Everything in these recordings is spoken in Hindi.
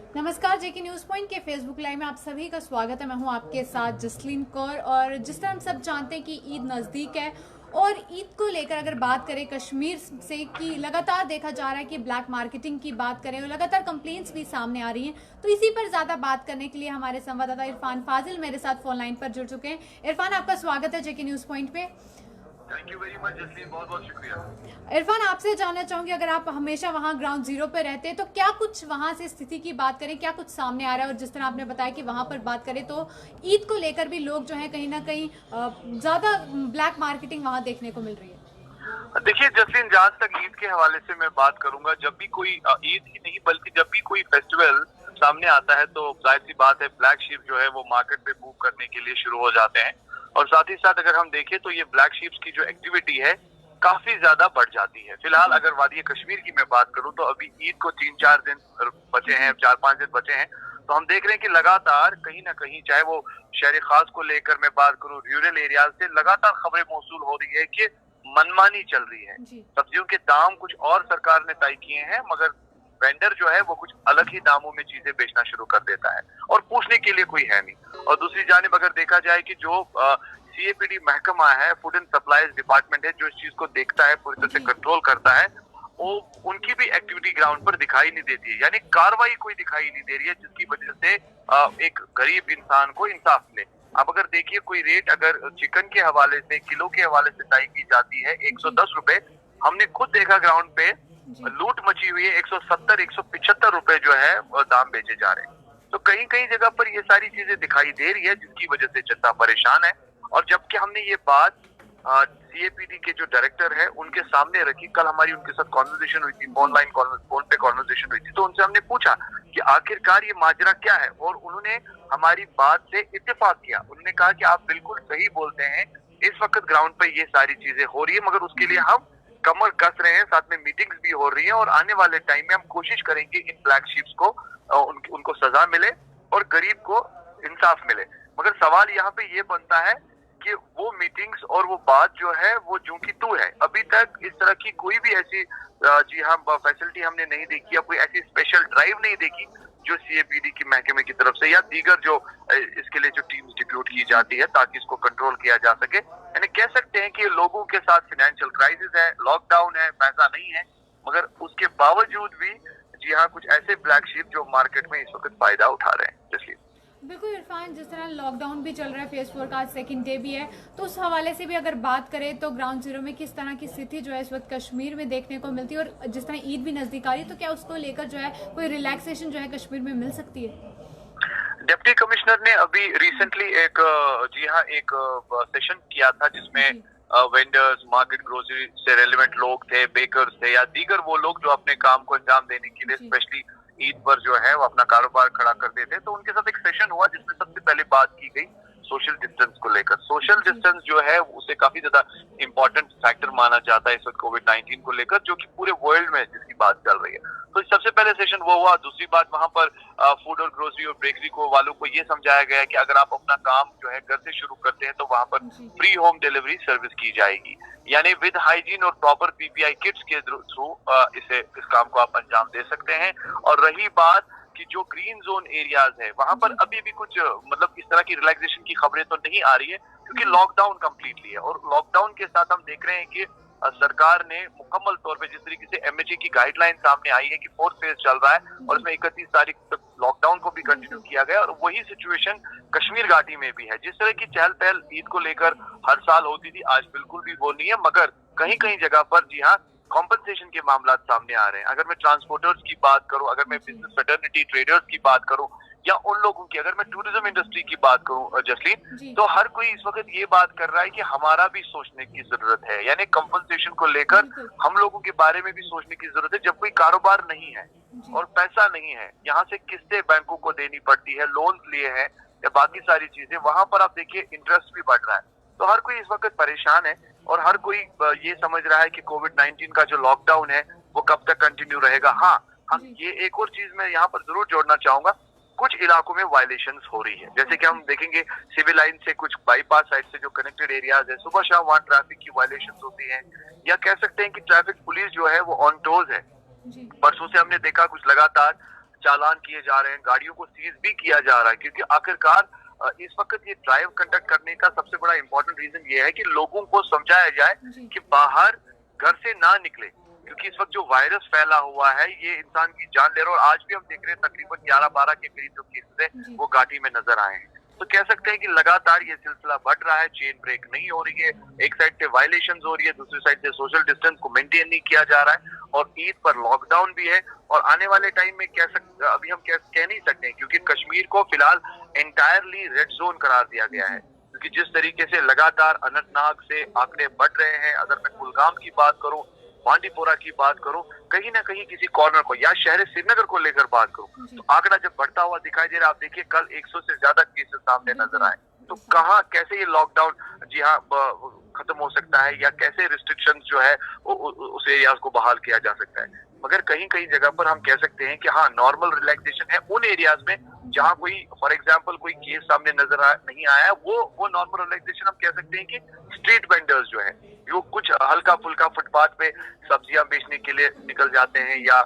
नमस्कार, जेके न्यूज पॉइंट के फेसबुक लाइव में आप सभी का स्वागत है। मैं हूं आपके साथ जसलीन कौर। और जिस तरह हम सब जानते हैं कि ईद नज़दीक है और ईद को लेकर अगर बात करें कश्मीर से कि लगातार देखा जा रहा है कि ब्लैक मार्केटिंग की बात करें और लगातार कंप्लेंट्स भी सामने आ रही हैं, तो इसी पर ज़्यादा बात करने के लिए हमारे संवाददाता इरफान फाजिल मेरे साथ फोन लाइन पर जुड़ चुके हैं। इरफान, आपका स्वागत है जेके न्यूज पॉइंट पे। Thank you very much Jasleen, बहुत बहुत शुक्रिया। इरफान, आपसे जानना चाहूंगी, अगर आप हमेशा वहां ग्राउंड जीरो पे रहते हैं तो क्या कुछ वहां से स्थिति की बात करें, क्या कुछ सामने आ रहा है? और जिस तरह आपने बताया कि वहां पर बात करें तो ईद को लेकर भी लोग जो है कहीं ना कहीं ज्यादा ब्लैक मार्केटिंग वहां देखने को मिल रही है। देखिए जसलीन, जहाँ तक ईद के हवाले से मैं बात करूंगा, जब भी कोई ईद ही नहीं बल्कि जब भी कोई फेस्टिवल सामने आता है तो जाहिर सी बात है ब्लैक शीप जो है वो मार्केट पे मूव करने के लिए शुरू हो जाते हैं। और साथ ही साथ अगर हम देखें तो ये ब्लैक शीप्स की जो एक्टिविटी है काफी ज्यादा बढ़ जाती है। फिलहाल अगर वादी कश्मीर की मैं बात करूं तो अभी ईद को 3-4 दिन बचे हैं, 4-5 दिन बचे हैं, तो हम देख रहे हैं कि लगातार कहीं ना कहीं, चाहे वो शहर खास को लेकर मैं बात करूं, रूरल एरियाज से लगातार खबरें मौसूल हो रही है कि मनमानी चल रही है। सब्जियों के दाम कुछ और सरकार ने तय किए हैं, मगर वेंडर जो है वो कुछ अलग ही दामों में चीजें बेचना शुरू कर देता है और पूछने के लिए कोई है नहीं। और दूसरी जानिब अगर देखा जाए कि जो सीएपीडी महकमा है, फूड एंड सप्लाईज डिपार्टमेंट है, जो इस चीज को देखता है, पूरी तरह से कंट्रोल करता है, वो उनकी भी एक्टिविटी ग्राउंड पर दिखाई नहीं देती है, यानी कार्रवाई कोई दिखाई नहीं दे रही है जिसकी वजह से एक गरीब इंसान को इंसाफ मिले। अब अगर देखिए कोई रेट अगर चिकन के हवाले से, किलो के हवाले से तय की जाती है 110 रुपए, हमने खुद देखा ग्राउंड पे लूट मची हुई है, 170-175 रुपए जो है दाम बेचे जा रहे हैं। तो कहीं कहीं जगह पर ये सारी चीजें दिखाई दे रही है जिसकी वजह से जनता परेशान है। और जबकि हमने ये बात सीएपीडी के जो डायरेक्टर है उनके सामने रखी, कल हमारी उनके साथ कॉन्वर्सेशन हुई थी, फोन पे कॉन्वर्सेशन हुई थी, तो उनसे हमने पूछा कि आखिरकार ये माजरा क्या है, और उन्होंने हमारी बात से इत्तेफाक किया। उन्होंने कहा कि आप बिल्कुल सही बोलते हैं, इस वक्त ग्राउंड पे ये सारी चीजें हो रही है, मगर उसके लिए हम कमर कस रहे हैं, साथ में मीटिंग्स भी हो रही है, और आने वाले टाइम में हम कोशिश करेंगे इन ब्लैक शीप्स को उनको सजा मिले और गरीब को इंसाफ मिले। मगर सवाल यहाँ पे ये बनता है कि वो मीटिंग्स और वो बात जो है वो जूं की तू है। अभी तक इस तरह की कोई भी ऐसी जी हाँ फैसिलिटी हमने नहीं देखी, या कोई ऐसी स्पेशल ड्राइव नहीं देखी जो सीएपीडी की महकमे की तरफ से या दीगर जो इसके लिए जो टीम्स डिप्यूट की जाती है ताकि इसको कंट्रोल किया जा सके। यानी कह सकते हैं कि लोगों के साथ फाइनेंशियल क्राइसिस है, लॉकडाउन है, पैसा नहीं है, मगर उसके बावजूद भी जी हाँ कुछ ऐसे ब्लैक शीप जो मार्केट में इस वक्त फायदा उठा रहे हैं। इसलिए बिल्कुल इरफान, जिस तरह लॉकडाउन भी चल रहा है, फेज 4 का आज सेकंड डे भी है, तो उस हवाले से भी अगर बात करें तो ग्राउंड जीरो में किस तरह की स्थिति जो है इस वक्त कश्मीर में देखने को मिलती है, और जिस तरह ईद भी नजदीक आ रही है तो क्या उसको लेकर जो है कोई रिलैक्सेशन जो है कश्मीर में मिल सकती है? डिप्टी कमिश्नर ने अभी रिसेंटली एक जी हाँ एक सेशन किया था जिसमें वेंडर्स, मार्केट ग्रोसरी से रेलेवेंट लोग थे, बेकर्स थे या दीगर वो लोग जो अपने काम को अंजाम देने के लिए स्पेशली ईद पर जो है वो अपना कारोबार खड़ा करते थे, तो उनके साथ एक सेशन हुआ जिसमें सबसे पहले बात की गई सोशल डिस्टेंस को लेकर। सोशल डिस्टेंस जो है उसे काफी ज्यादा इंपॉर्टेंट फैक्टर माना जाता है इस वक्त कोविड-19 को लेकर, जो कि पूरे वर्ल्ड में जिसकी बात चल रही है। तो सबसे पहले सेशन वो हुआ। दूसरी बात, वहां पर फूड और ग्रोसरी और बेकरी को वालों को ये समझाया गया कि अगर आप अपना काम जो है घर से शुरू करते हैं तो वहां पर फ्री होम डिलीवरी सर्विस की जाएगी, यानी विद हाइजीन और प्रॉपर पीपीआई किट्स के थ्रू इस काम को आप अंजाम दे सकते हैं। और रही बात कि जो ग्रीन जोन एरियाज है वहां पर अभी भी कुछ मतलब इस तरह की रिलैक्सेशन की खबरें तो नहीं आ रही है, क्योंकि लॉकडाउन कंप्लीटली है। और लॉकडाउन के साथ हम देख रहे हैं कि सरकार ने मुकम्मल तौर पे जिस तरीके से एमएचए की गाइडलाइन सामने आई है कि 4th फेज चल रहा है और इसमें 31 तारीख तक लॉकडाउन को भी कंटिन्यू किया गया, और वही सिचुएशन कश्मीर घाटी में भी है। जिस तरह की चहल पहल ईद को लेकर हर साल होती थी, आज बिल्कुल भी वो नहीं है, मगर कहीं कहीं जगह पर जी हाँ कॉम्पनसेशन के मामला सामने आ रहे हैं। अगर मैं ट्रांसपोर्टर्स की बात करूं, अगर मैं बिजनेस फेटर्निटी ट्रेडर्स की बात करूं, या उन लोगों की, अगर मैं टूरिज्म इंडस्ट्री की बात करूं जसलीन, तो हर कोई इस वक्त ये बात कर रहा है कि हमारा भी सोचने की जरूरत है, यानी कंपनसेशन को लेकर हम लोगों के बारे में भी सोचने की जरूरत है। जब कोई कारोबार नहीं है और पैसा नहीं है, यहाँ से किस्तें बैंकों को देनी पड़ती है, लोन लिए हैं या बाकी सारी चीजें, वहां पर आप देखिए इंटरेस्ट भी बढ़ रहा है। तो हर कोई इस वक्त परेशान है और हर कोई ये समझ रहा है कि कोविड-19 का जो लॉकडाउन है वो कब तक कंटिन्यू रहेगा। हाँ, हम ये एक और चीज मैं यहाँ पर जरूर जोड़ना चाहूंगा, कुछ इलाकों में वायलेशंस हो रही है, जैसे कि हम देखेंगे सिविल लाइन से कुछ बाईपास साइड से जो कनेक्टेड एरियाज है, सुबह शाम वहाँ ट्रैफिक की वायलेशंस होती है, या कह सकते हैं कि ट्रैफिक पुलिस जो है वो ऑन टोज है। परसों से हमने देखा कुछ लगातार चालान किए जा रहे हैं, गाड़ियों को सीज भी किया जा रहा है, क्योंकि आखिरकार इस वक्त ये ड्राइव कंडक्ट करने का सबसे बड़ा इंपॉर्टेंट रीजन ये है कि लोगों को समझाया जाए कि बाहर घर से ना निकले, क्योंकि इस वक्त जो वायरस फैला हुआ है ये इंसान की जान ले रहा है। और आज भी हम देख रहे हैं तकरीबन 11-12 के करीब जो केसेस है वो घाटी में नजर आए हैं। तो कह सकते हैं कि लगातार ये सिलसिला बढ़ रहा है, चेन ब्रेक नहीं हो रही है, एक साइड से वायलेशंस हो रही है, दूसरी साइड से सोशल डिस्टेंस को मेंटेन नहीं किया जा रहा है, और ईद पर लॉकडाउन भी है। और आने वाले टाइम में अभी हम कह नहीं सकते हैं, क्योंकि कश्मीर को फिलहाल एंटायरली रेड जोन करार दिया गया है, क्योंकि जिस तरीके से लगातार अनंतनाग से आंकड़े बढ़ रहे हैं, अगर मैं कुलगाम की बात करूं, बांडीपोरा की बात करूं, कहीं ना कहीं किसी कॉर्नर को या शहर श्रीनगर को लेकर बात करूं, तो आंकड़ा जब बढ़ता हुआ दिखाई दे रहा है। आप देखिए कल 100 से ज्यादा केसेस सामने नजर आए, तो कहाँ कैसे ये लॉकडाउन जी हाँ खत्म हो सकता है, या कैसे रिस्ट्रिक्शंस जो है उस एरियाज को बहाल किया जा सकता है। मगर कहीं कहीं जगह पर हम कह सकते हैं कि हाँ, नॉर्मल रिलैक्सेशन है उन एरियाज में जहाँ कोई फॉर एग्जांपल कोई केस सामने नजर नहीं आया, वो नॉर्मल रिलैक्सेशन हम कह सकते हैं कि स्ट्रीट वेंडर्स जो है वो कुछ हल्का फुल्का फुटपाथ पे सब्जियां बेचने के लिए निकल जाते हैं, या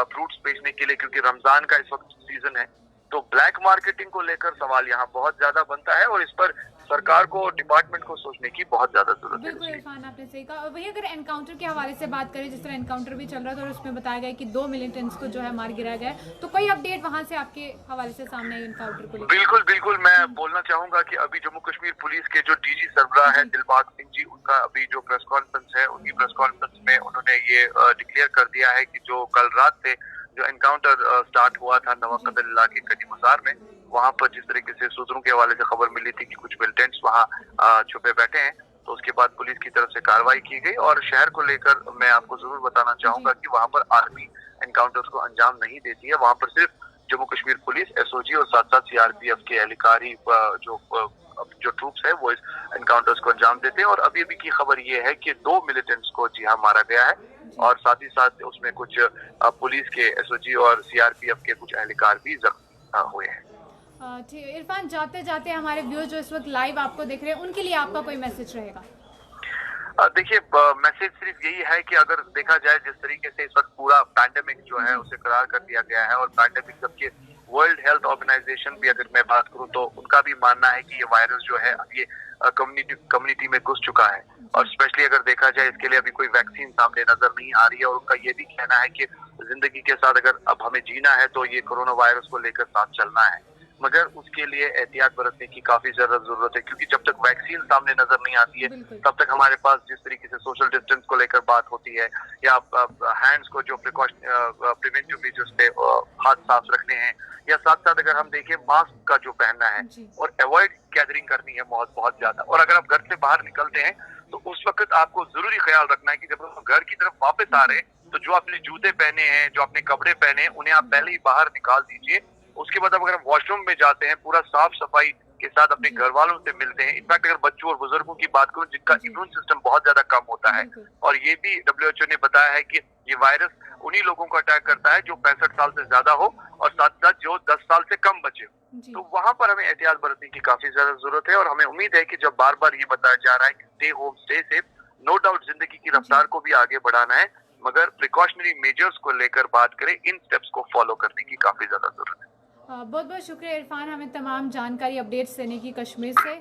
फ्रूट्स बेचने के लिए, क्योंकि रमजान का इस वक्त सीजन है। तो ब्लैक मार्केटिंग को लेकर सवाल यहाँ बहुत ज्यादा बनता है, और इस पर सरकार को, डिपार्टमेंट को सोचने की बहुत ज्यादा जरूरत है। बिल्कुल इरफान, आपने सही कहा। और वही अगर एनकाउंटर के हवाले से बात करें, जिस तरह एनकाउंटर भी चल रहा था और उसमें बताया गया कि 2 मिलिटेंट्स को जो है मार गिराया गया, तो कोई अपडेट वहां से आपके हवाले से सामने एनकाउंटर को लेकर? बिल्कुल मैं बोलना चाहूंगा कि अभी जम्मू कश्मीर पुलिस के जो डीजी सरबराह है दिलबाग सिंह जी, उनका अभी जो प्रेस कॉन्फ्रेंस है, उनकी प्रेस कॉन्फ्रेंस में उन्होंने ये डिक्लेयर कर दिया है कि जो कल रात से जो एनकाउंटर स्टार्ट हुआ था नवाकदल इलाके कटी मजार में, वहां पर जिस तरीके से सूत्रों के हवाले से खबर मिली थी कि कुछ मिलिटेंट्स वहां छुपे बैठे हैं, तो उसके बाद पुलिस की तरफ से कार्रवाई की गई। और शहर को लेकर मैं आपको जरूर बताना चाहूंगा कि वहां पर आर्मी एनकाउंटर्स को अंजाम नहीं देती है, वहां पर सिर्फ जम्मू कश्मीर पुलिस, एसओजी और साथ साथ सीआरपीएफ के एहलकार ही जो ट्रूप्स है वो इस एनकाउंटर्स को अंजाम देते हैं। और अभी अभी की खबर ये है कि 2 मिलिटेंट्स को जी हाँ मारा गया है, और साथ ही साथ उसमें कुछ पुलिस के, एसओजी और सीआरपीएफ के कुछ एहलकार भी जख्मी हुए हैं। ठीक है इरफान, जाते जाते हमारे व्यूअर्स जो इस वक्त लाइव आपको देख रहे हैं, उनके लिए आपका कोई मैसेज रहेगा? देखिए, मैसेज सिर्फ यही है कि अगर देखा जाए जिस तरीके से इस वक्त पूरा पैंडेमिक जो है उसे करार कर दिया गया है, और पैंडेमिक जबकि वर्ल्ड हेल्थ ऑर्गेनाइजेशन भी अगर मैं बात करूं तो उनका भी मानना है कि ये वायरस जो है ये कम्युनिटी में घुस चुका है, और स्पेशली अगर देखा जाए इसके लिए अभी कोई वैक्सीन सामने नजर नहीं आ रही है। और उनका ये भी कहना है कि जिंदगी के साथ अगर अब हमें जीना है तो ये कोरोना वायरस को लेकर साथ चलना है, मगर उसके लिए एहतियात बरतने की काफी ज्यादा जरूरत है, क्योंकि जब तक वैक्सीन सामने नजर नहीं आती है तब तक हमारे पास जिस तरीके से सोशल डिस्टेंस को लेकर बात होती है, या हैंड्स को जो प्रिवेंटिव मेजर्स पे हाथ साफ रखने हैं, या साथ साथ अगर हम देखें मास्क का जो पहनना है, और अवॉइड गैदरिंग करनी है बहुत ज्यादा। और अगर आप घर से बाहर निकलते हैं तो उस वक्त आपको जरूरी ख्याल रखना है कि जब आप घर की तरफ वापस आ रहे हैं तो जो आपने जूते पहने हैं, जो आपने कपड़े पहने हैं, उन्हें आप पहले ही बाहर निकाल दीजिए। उसके बाद अगर वॉशरूम में जाते हैं पूरा साफ सफाई के साथ अपने घर वालों से मिलते हैं। इनफैक्ट अगर बच्चों और बुजुर्गों की बात करूं जिनका इम्यून सिस्टम बहुत ज्यादा कम होता है, और ये भी WHO ने बताया है कि ये वायरस उन्हीं लोगों को अटैक करता है जो 65 साल से ज्यादा हो, और साथ साथ जो 10 साल से कम बचे हो, तो वहां पर हमें एहतियात बरतने की काफी ज्यादा जरूरत है। और हमें उम्मीद है कि जब बार बार ये बताया जा रहा है कि stay home stay safe, no doubt जिंदगी की रफ्तार को भी आगे बढ़ाना है, मगर प्रिकॉशनरी मेजर्स को लेकर बात करें, इन स्टेप्स को फॉलो करने की काफी ज्यादा जरूरत है। बहुत बहुत शुक्रिया इरफान, हमें तमाम जानकारी अपडेट्स देने की कश्मीर से।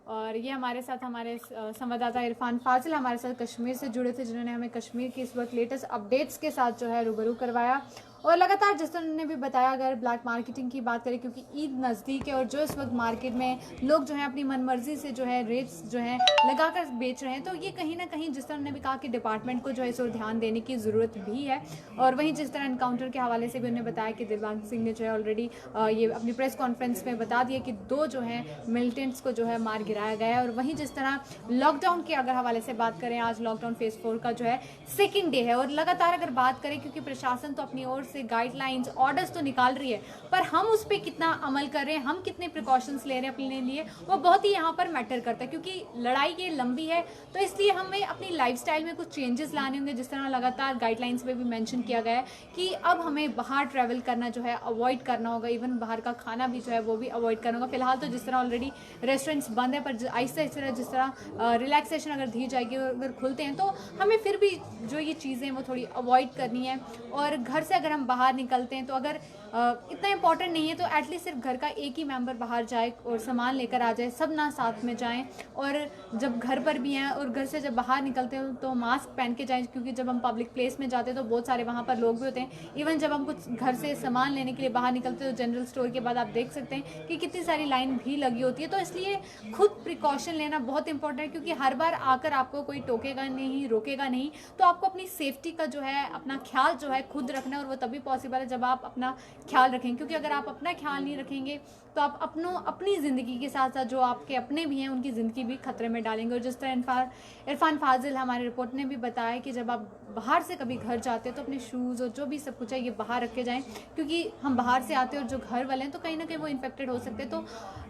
और ये हमारे साथ हमारे संवाददाता इरफान फाजिल हमारे साथ कश्मीर से जुड़े थे, जिन्होंने हमें कश्मीर की इस वक्त लेटेस्ट अपडेट्स के साथ जो है रूबरू करवाया। और लगातार जिस तरह उन्होंने भी बताया, अगर ब्लैक मार्केटिंग की बात करें, क्योंकि ईद नज़दीक है और जो इस वक्त मार्केट में लोग जो है अपनी मनमर्जी से जो है रेट्स जो है लगाकर बेच रहे हैं, तो ये कहीं ना कहीं जिस तरह उन्होंने भी कहा कि डिपार्टमेंट को जो है इस ओर ध्यान देने की ज़रूरत भी है। और वहीं जिस तरह एनकाउंटर के हवाले से भी उन्होंने बताया कि दिलबाग सिंह ने जो है ऑलरेडी ये अपनी प्रेस कॉन्फ्रेंस में बता दिया कि 2 जो है मिलिटेंट्स को जो है मार गिराया गया है। और वहीं जिस तरह लॉकडाउन के अगर हवाले से बात करें, आज लॉकडाउन फेज 4 का जो है 2nd डे है, और लगातार अगर बात करें, क्योंकि प्रशासन तो अपनी ओर से गाइडलाइंस ऑर्डर्स तो निकाल रही है, पर हम उस पर कितना अमल कर रहे हैं, हम कितने प्रिकॉशंस ले रहे हैं अपने लिए, वो बहुत ही यहाँ पर मैटर करता है। क्योंकि लड़ाई ये लंबी है, तो इसलिए हमें अपनी लाइफस्टाइल में कुछ चेंजेस लाने होंगे। जिस तरह लगातार गाइडलाइंस में भी मेंशन किया गया है कि अब हमें बाहर ट्रैवल करना जो है अवॉइड करना होगा, इवन बाहर का खाना भी जो है वो भी अवॉइड करना होगा। फिलहाल तो जिस तरह ऑलरेडी रेस्टोरेंट्स बंद है, पर आहिस्ता आहिस्ता जिस तरह रिलैक्सेशन अगर दी जाएगी और अगर खुलते हैं, तो हमें फिर भी जो ये चीज़ें वो थोड़ी अवॉइड करनी है। और घर से अगर हम बाहर निकलते हैं तो अगर इतना इंपॉर्टेंट नहीं है तो एटलीस्ट सिर्फ घर का एक ही मेंबर बाहर जाए और सामान लेकर आ जाए, सब ना साथ में जाएं। और जब घर पर भी हैं और घर से जब बाहर निकलते हो तो मास्क पहन के जाएं, क्योंकि जब हम पब्लिक प्लेस में जाते हैं तो बहुत सारे वहाँ पर लोग भी होते हैं। इवन जब हम कुछ घर से सामान लेने के लिए बाहर निकलते हैं तो जनरल स्टोर के बाद आप देख सकते हैं कि कितनी सारी लाइन भी लगी होती है। तो इसलिए खुद प्रिकॉशन लेना बहुत इंपॉर्टेंट है, क्योंकि हर बार आकर आपको कोई टोकेगा नहीं, रोकेगा नहीं। तो आपको अपनी सेफ्टी का जो है, अपना ख्याल जो है खुद रखना है, और वो तभी पॉसिबल है जब आप अपना ख्याल रखेंगे। क्योंकि अगर आप अपना ख्याल नहीं रखेंगे तो आप अपनी ज़िंदगी के साथ साथ जो आपके अपने भी हैं उनकी ज़िंदगी भी खतरे में डालेंगे। और जिस तरह इरफान फाजिल हमारे रिपोर्ट ने भी बताया कि जब आप बाहर से कभी घर जाते हैं तो अपने शूज़ और जो भी सब कुछ है ये बाहर रख के जाएं, क्योंकि हम बाहर से आते हैं और जो घर वाले हैं तो कहीं ना कहीं वो इन्फेक्टेड हो सकते हैं। तो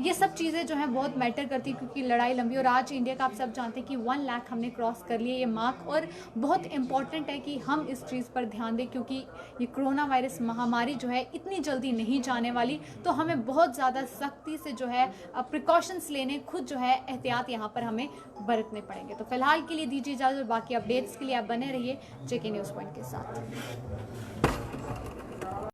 ये सब चीज़ें जो हैं बहुत मैटर करती है, क्योंकि लड़ाई लंबी। और आज इंडिया का आप सब जानते हैं कि 1 लाख हमने क्रॉस कर लिए ये मार्क, और बहुत इंपॉर्टेंट है कि हम इस चीज़ पर ध्यान दें, क्योंकि ये कोरोना वायरस महामारी जो है इतनी जल्दी नहीं जाने वाली। तो हमें बहुत ज़्यादा सख्ती से जो है प्रिकॉशंस लेने, खुद जो है एहतियात यहाँ पर हमें बरतने पड़ेंगे। तो फिलहाल के लिए दीजिए इजाज़त, और बाकी अपडेट्स के लिए आप बने रहिए जेके न्यूज़ पॉइंट के साथ।